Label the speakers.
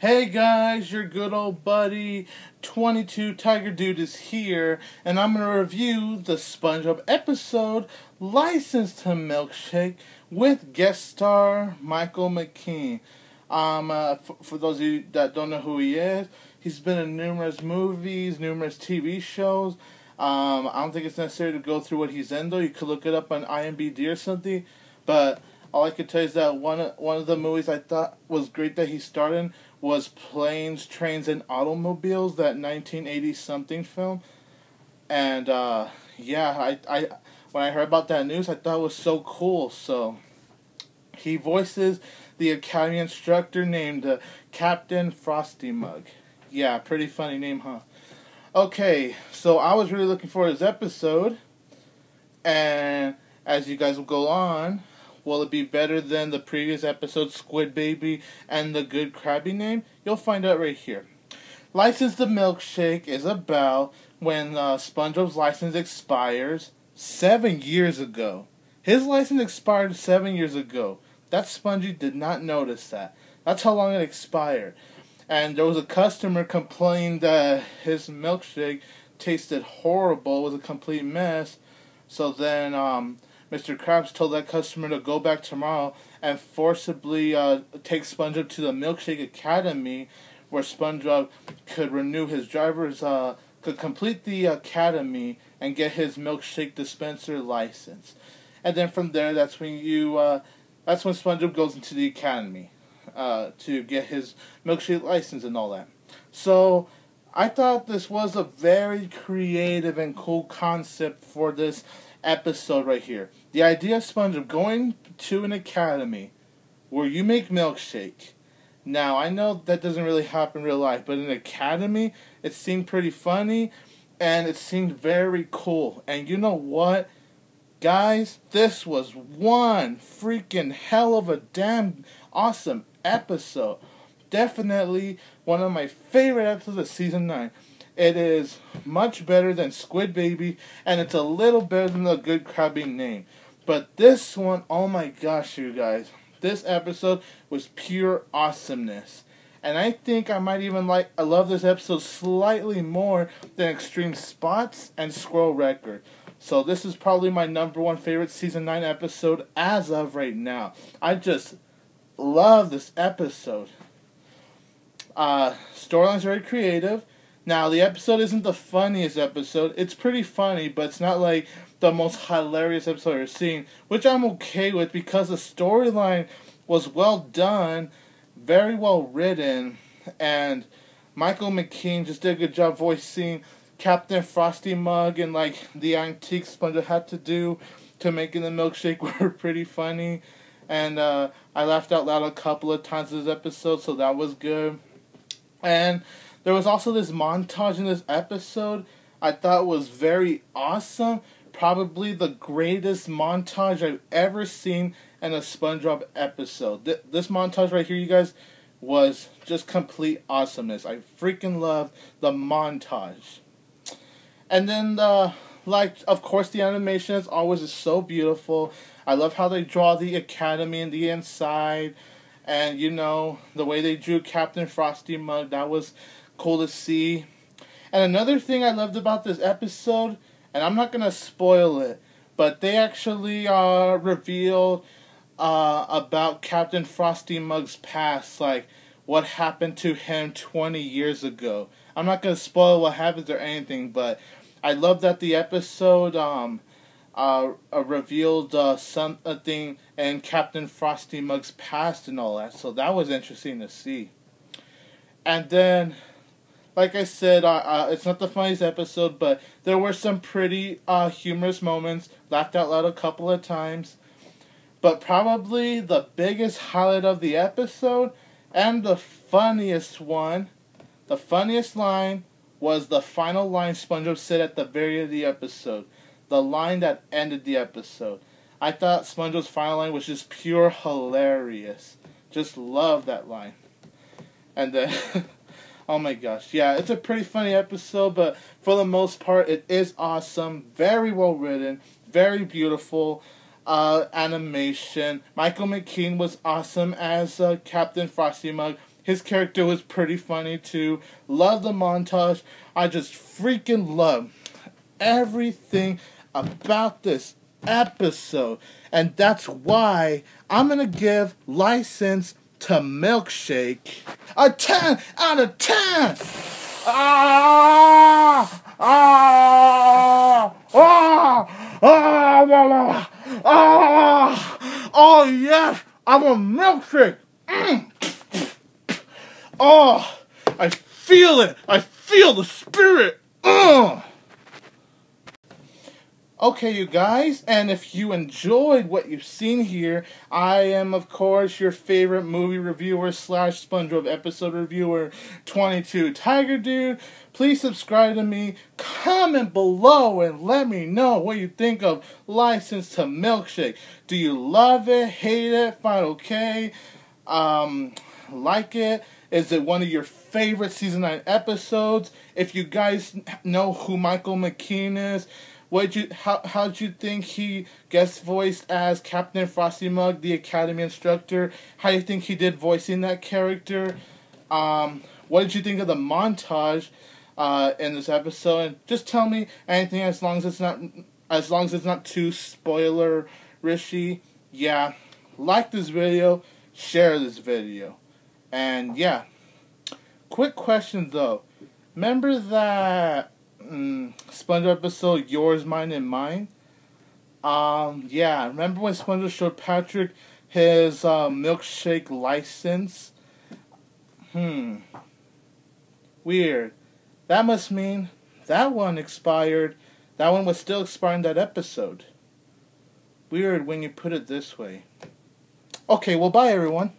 Speaker 1: Hey guys, your good old buddy 22 Tiger Dude is here, and I'm going to review the SpongeBob episode License to Milkshake with guest star Michael McKean. For those of you that don't know who he is, he's been in numerous movies, numerous TV shows. I don't think it's necessary to go through what he's in though. You could look it up on IMDb or something, but all I can tell you is that one of the movies I thought was great that he starred in was Planes, Trains, and Automobiles, that 1980-something film. And, yeah, I when I heard about that news, I thought it was so cool. So, he voices the Academy instructor named Captain Frosty Mug. Yeah, pretty funny name, huh? Okay, so I was really looking forward to this episode. And as you guys will go on, will it be better than the previous episode, Squid Baby and the Good Krabby Name? You'll find out right here. License to Milkshake is about when SpongeBob's license expires 7 years ago. His license expired 7 years ago. That Spongy did not notice that. That's how long it expired. And there was a customer complaining that his milkshake tasted horrible. It was a complete mess. So then Mr. Krabs told that customer to go back tomorrow and forcibly take SpongeBob to the Milkshake Academy, where SpongeBob could renew his driver's, could complete the academy and get his milkshake dispenser license. And then from there, that's when SpongeBob goes into the academy to get his milkshake license and all that. So I thought this was a very creative and cool concept for this episode right here. The idea of SpongeBob going to an academy where you make milkshake. Now, I know that doesn't really happen in real life, but in an academy, it seemed pretty funny, and it seemed very cool. And you know what, guys? This was one freaking hell of a damn awesome episode. Definitely one of my favorite episodes of Season 9. It is much better than Squid Baby, and it's a little better than the Good Krabby Name. But this one, oh my gosh, you guys. This episode was pure awesomeness. And I think I might even I love this episode slightly more than Extreme Spots and Squirrel Record. So this is probably my #1 favorite Season 9 episode as of right now. I just love this episode. Storyline's very creative. Now, the episode isn't the funniest episode. It's pretty funny, but it's not like the most hilarious episode I've ever seen, which I'm okay with because the storyline was well done, very well written, and Michael McKean just did a good job voicing Captain Frosty Mug, and the antiques SpongeBob had to do to making the milkshake were pretty funny. And I laughed out loud a couple of times this episode, so that was good. And there was also this montage in this episode I thought was very awesome. Probably the greatest montage I've ever seen in a SpongeBob episode. This montage right here, you guys, was just complete awesomeness. I freaking love the montage. And then of course, the animation as always is so beautiful. I love how they draw the academy and the inside. And, you know, the way they drew Captain Frosty Mug, that was cool to see. And another thing I loved about this episode, and I'm not going to spoil it, but they actually revealed about Captain Frosty Mug's past, like what happened to him 20 years ago. I'm not going to spoil what happens or anything, but I love that the episode revealed something in Captain Frosty Mug's past and all that, so that was interesting to see. And then, like I said, it's not the funniest episode, but there were some pretty humorous moments, laughed out loud a couple of times. But probably the biggest highlight of the episode, and the funniest one, the funniest line, was the final line SpongeBob said at the very end of the episode. The line that ended the episode. I thought SpongeBob's final line was just pure hilarious. Just love that line. And then, oh my gosh, yeah, it's a pretty funny episode, but for the most part, it is awesome. Very well written, very beautiful animation. Michael McKean was awesome as Captain Frosty Mug. His character was pretty funny too. Love the montage. I just freaking love everything about this episode. And that's why I'm gonna give License to Milkshake a 10 out of 10. Ah! Ah! Ah! Ah! Ah! Oh yes! I'm a milkshake! Oh! I feel it! I feel the spirit! Okay, you guys, and if you enjoyed what you've seen here, I am, of course, your favorite movie reviewer / SpongeBob episode reviewer, 22 Tiger Dude. Please subscribe to me, comment below, and let me know what you think of License to Milkshake. Do you love it, hate it, find okay, like it? Is it one of your favorite Season 9 episodes? If you guys know who Michael McKean is, how'd you think he guest voiced as Captain Frosty Mug, the Academy instructor? How do you think he did voicing that character? What did you think of the montage in this episode? And just tell me anything as long as it's not too spoiler-rishy. Yeah, like this video, share this video, and yeah. Quick question though, remember that SpongeBob episode, Yours, Mine, and Mine? Yeah, remember when SpongeBob showed Patrick his milkshake license? Weird. That must mean that one expired. That one was still expiring that episode. Weird when you put it this way. Okay, well, bye everyone.